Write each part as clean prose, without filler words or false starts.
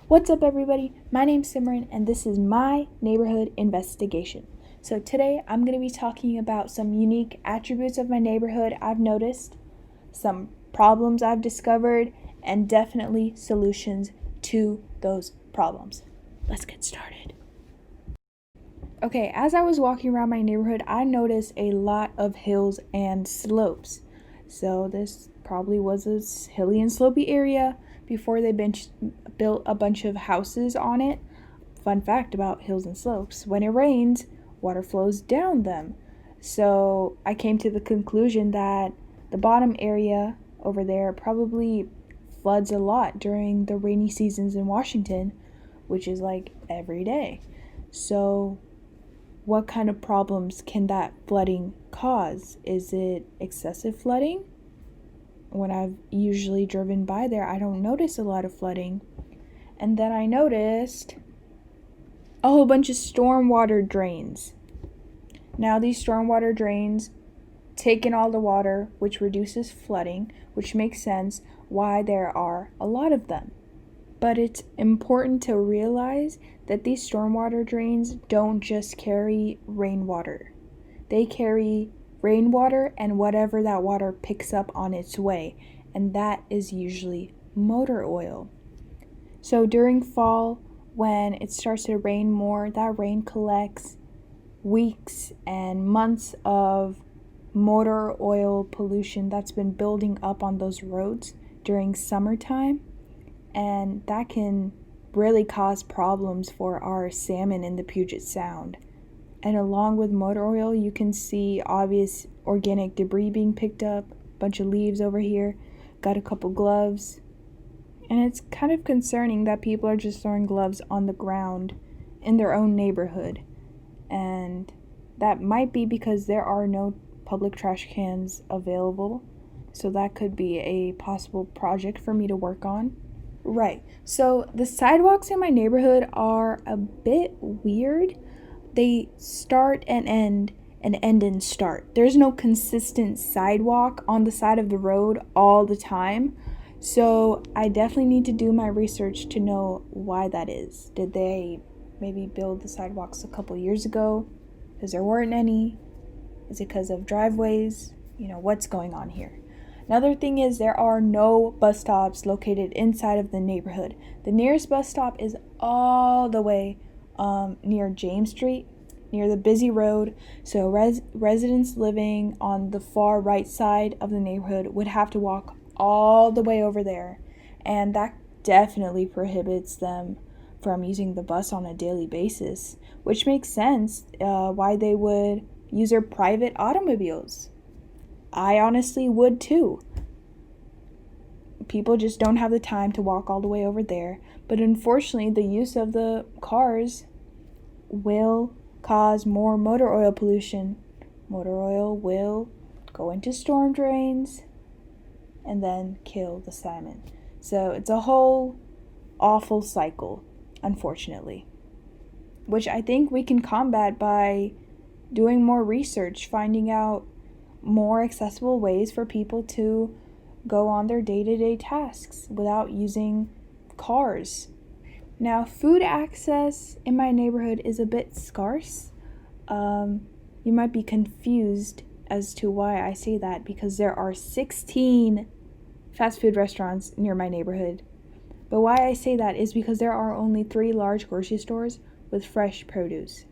What's up, everybody? My name's Simran, and this is my neighborhood investigation. So, today I'm going to be talking about some unique attributes of my neighborhood I've noticed, some problems I've discovered, and definitely solutions to those problems. Let's get started. Okay, as I was walking around my neighborhood, I noticed a lot of hills and slopes. So, this probably was a hilly and slopey area before they built a bunch of houses on it. Fun fact about hills and slopes: when it rains, water flows down them. So I came to the conclusion that the bottom area over there probably floods a lot during the rainy seasons in Washington, which is like every day. So what kind of problems can that flooding cause? Is it excessive flooding? When I've usually driven by there, I don't notice a lot of flooding. And then I noticed a whole bunch of stormwater drains. Now these stormwater drains take in all the water, which reduces flooding, which makes sense why there are a lot of them. But it's important to realize that these stormwater drains don't just carry rainwater. They carry rainwater and whatever that water picks up on its way, and that is usually motor oil. So during fall, when it starts to rain more, that rain collects weeks and months of motor oil pollution that's been building up on those roads during summertime, and that can really cause problems for our salmon in the Puget Sound. And along with motor oil, you can see obvious organic debris being picked up, a bunch of leaves over here, got a couple gloves. And it's kind of concerning that people are just throwing gloves on the ground in their own neighborhood. And that might be because there are no public trash cans available. So that could be a possible project for me to work on. Right. So the sidewalks in my neighborhood are a bit weird. They start and end and start. There's no consistent sidewalk on the side of the road all the time. So I definitely need to do my research to know why that is. Did they maybe build the sidewalks a couple years ago because there weren't any? Is it because of driveways? What's going on here? Another thing is there are no bus stops located inside of the neighborhood. The nearest bus stop is all the way near James Street, near the busy road. So residents living on the far right side of the neighborhood would have to walk all the way over there, and that definitely prohibits them from using the bus on a daily basis, which makes sense why they would use their private automobiles. I honestly would too. People just don't have the time to walk all the way over there, but unfortunately the use of the cars will cause more motor oil pollution. Motor oil will go into storm drains and then kill the salmon. So it's a whole awful cycle, unfortunately, which I think we can combat by doing more research, finding out more accessible ways for people to go on their day-to-day tasks without using cars. Now, food access in my neighborhood is a bit scarce. You might be confused as to why I say that, because there are 16 fast food restaurants near my neighborhood. But why I say that is because there are only 3 large grocery stores with fresh produce.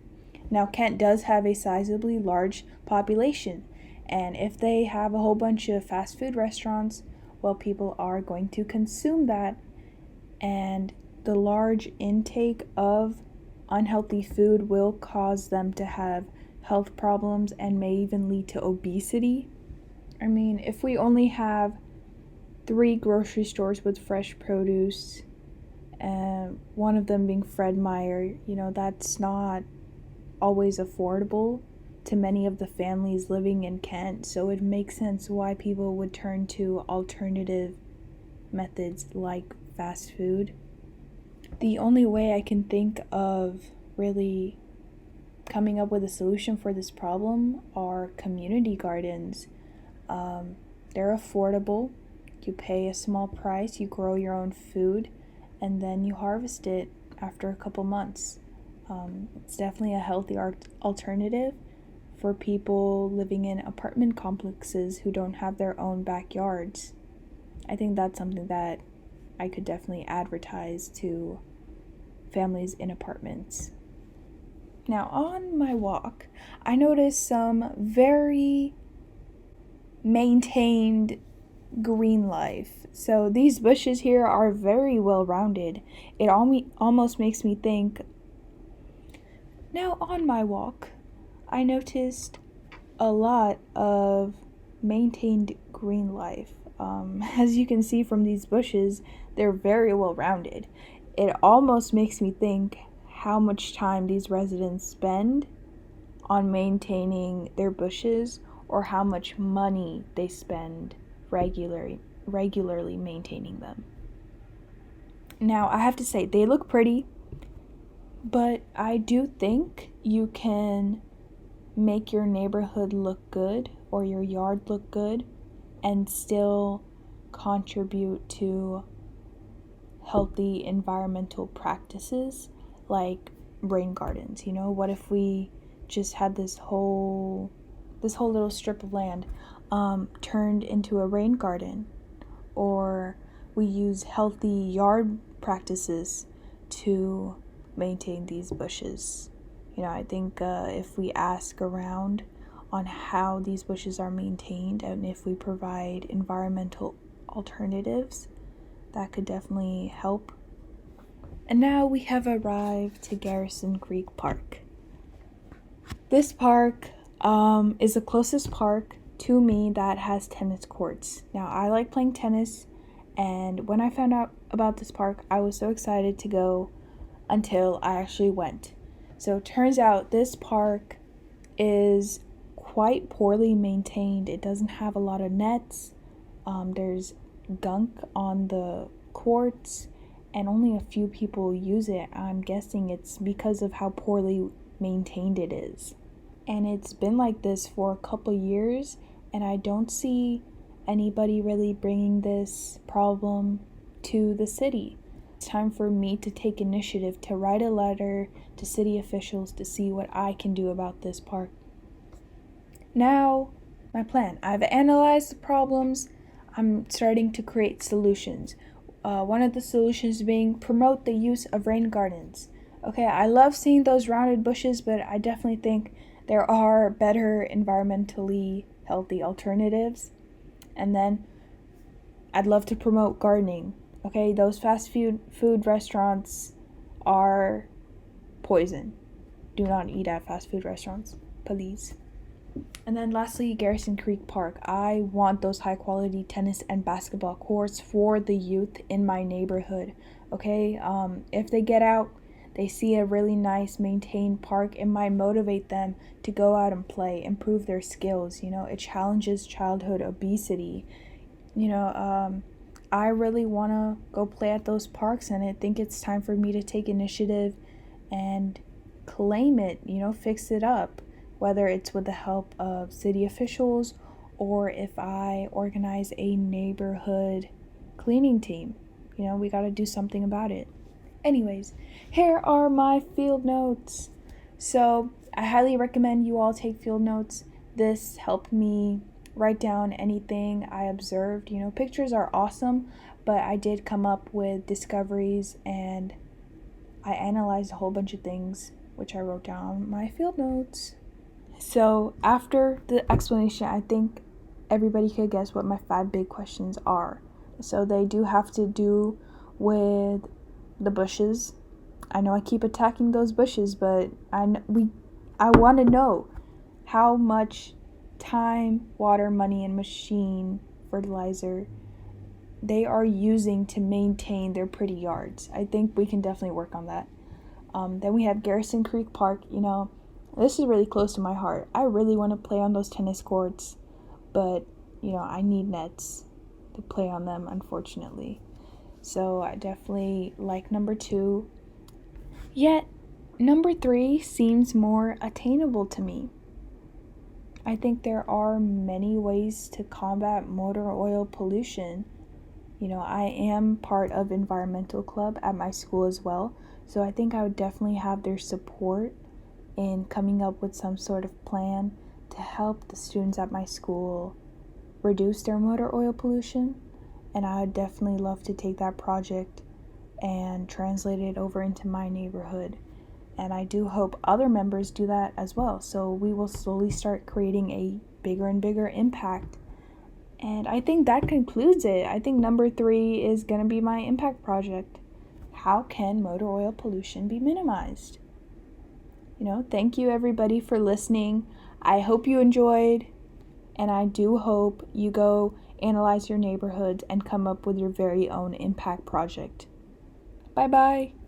Now, Kent does have a sizably large population, and if they have a whole bunch of fast food restaurants, well, people are going to consume that, and the large intake of unhealthy food will cause them to have health problems and may even lead to obesity. I mean, if we only have 3 grocery stores with fresh produce, and one of them being Fred Meyer, that's not always affordable to many of the families living in Kent, so it makes sense why people would turn to alternative methods like fast food. The only way I can think of really coming up with a solution for this problem are community gardens. They're affordable. You pay a small price, you grow your own food, and then you harvest it after a couple months. It's definitely a healthy alternative for people living in apartment complexes who don't have their own backyards. I think that's something that I could definitely advertise to families in apartments. Now, on my walk, I noticed some very maintained green life. So these bushes here are very well rounded. It almost makes me think. Now, on my walk, I noticed a lot of maintained green life. As you can see from these bushes, they're very well rounded. It almost makes me think how much time these residents spend on maintaining their bushes, or how much money they spend regularly maintaining them. Now, I have to say, they look pretty, but I do think you can make your neighborhood look good or your yard look good and still contribute to healthy environmental practices like rain gardens. What if we just had this whole little strip of land turned into a rain garden, or we use healthy yard practices to maintain these bushes. I think if we ask around on how these bushes are maintained and if we provide environmental alternatives, that could definitely help. And now we have arrived to Garrison Creek Park. This park is the closest park to me that has tennis courts. Now, I like playing tennis, and when I found out about this park, I was so excited to go until I actually went. So it turns out this park is quite poorly maintained. It doesn't have a lot of nets. There's gunk on the courts, and only a few people use it. I'm guessing it's because of how poorly maintained it is. And it's been like this for a couple years, and I don't see anybody really bringing this problem to the city. It's time for me to take initiative to write a letter to city officials to see what I can do about this park. Now, my plan. I've analyzed the problems. I'm starting to create solutions. One of the solutions being promote the use of rain gardens. Okay, I love seeing those rounded bushes, but I definitely think there are better environmentally healthy alternatives. And then I'd love to promote gardening. Okay, those fast food restaurants are poison. Do not eat at fast food restaurants, please. And then lastly, Garrison Creek Park. I want those high quality tennis and basketball courts for the youth in my neighborhood. Okay, if they get out, they see a really nice maintained park, it might motivate them to go out and play, improve their skills. It challenges childhood obesity. I really want to go play at those parks, and I think it's time for me to take initiative and claim it, fix it up, whether it's with the help of city officials or if I organize a neighborhood cleaning team. We got to do something about it. Anyways, here are my field notes. So I highly recommend you all take field notes. This helped me write down anything I observed. Pictures are awesome, but I did come up with discoveries, and I analyzed a whole bunch of things, which I wrote down on my field notes. So after the explanation, I think everybody could guess what my 5 big questions are. So they do have to do with the bushes. I know I keep attacking those bushes, but I want to know how much time, water, money, and machine fertilizer they are using to maintain their pretty yards. I think we can definitely work on that. Then we have Garrison Creek Park. This is really close to my heart. I really want to play on those tennis courts, but I need nets to play on them, unfortunately. So I definitely like number 2. Yet, number 3 seems more attainable to me. I think there are many ways to combat motor oil pollution, I am part of environmental club at my school as well, so I think I would definitely have their support in coming up with some sort of plan to help the students at my school reduce their motor oil pollution. And I would definitely love to take that project and translate it over into my neighborhood. And I do hope other members do that as well. So we will slowly start creating a bigger and bigger impact. And I think that concludes it. I think number 3 is going to be my impact project. How can motor oil pollution be minimized? Thank you everybody for listening. I hope you enjoyed, and I do hope you go analyze your neighborhoods and come up with your very own impact project. Bye bye.